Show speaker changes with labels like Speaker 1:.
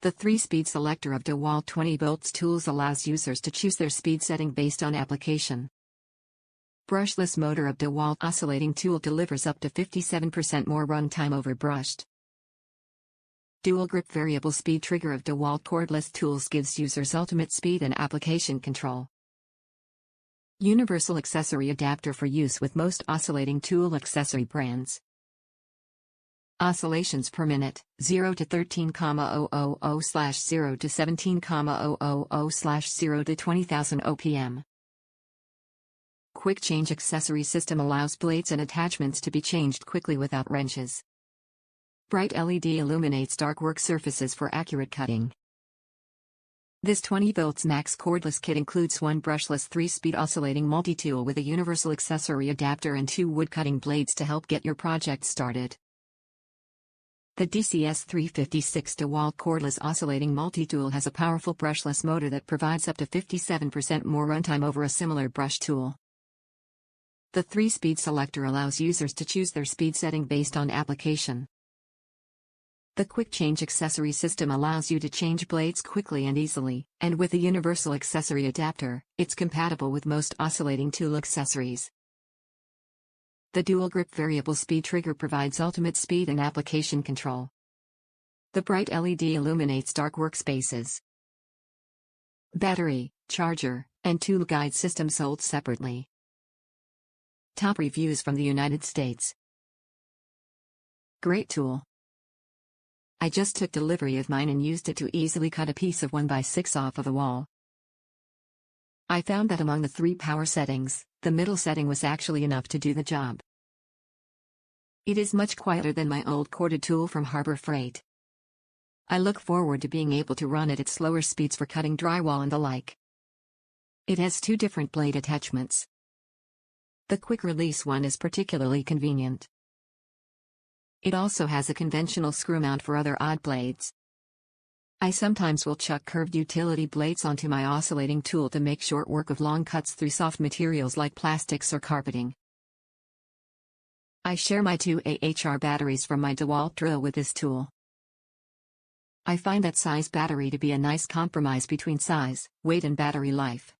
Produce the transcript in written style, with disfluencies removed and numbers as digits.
Speaker 1: The 3-speed selector of DEWALT 20V tools allows users to choose their speed setting based on application. Brushless motor of DEWALT oscillating tool delivers up to 57% more runtime over brushed. Dual grip variable speed trigger of DEWALT cordless tools gives users ultimate speed and application control. Universal accessory adapter for use with most oscillating tool accessory brands. Oscillations per minute, 0 to 13,000/0 to 17,000/0 to 20,000 OPM. Quick change accessory system allows blades and attachments to be changed quickly without wrenches. Bright LED illuminates dark work surfaces for accurate cutting. This 20V max cordless kit includes one brushless 3-speed oscillating multi-tool with a universal accessory adapter and 2 wood-cutting blades to help get your project started. The DCS356 DEWALT cordless oscillating multi-tool has a powerful brushless motor that provides up to 57% more runtime over a similar brush tool. The 3-speed selector allows users to choose their speed setting based on application. The quick change accessory system allows you to change blades quickly and easily, and with a universal accessory adapter, it's compatible with most oscillating tool accessories. The dual grip variable speed trigger provides ultimate speed and application control. The bright LED illuminates dark workspaces. Battery, charger, and tool guide system sold separately. Top reviews from the United States. Great tool. I just took delivery of mine and used it to easily cut a piece of 1x6 off of a wall. I found that among the 3 power settings, the middle setting was actually enough to do the job. It is much quieter than my old corded tool from Harbor Freight. I look forward to being able to run it at slower speeds for cutting drywall and the like. It has 2 different blade attachments. The quick release one is particularly convenient. It also has a conventional screw mount for other odd blades. I sometimes will chuck curved utility blades onto my oscillating tool to make short work of long cuts through soft materials like plastics or carpeting. I share my 2 AHR batteries from my DEWALT drill with this tool. I find that size battery to be a nice compromise between size, weight and battery life.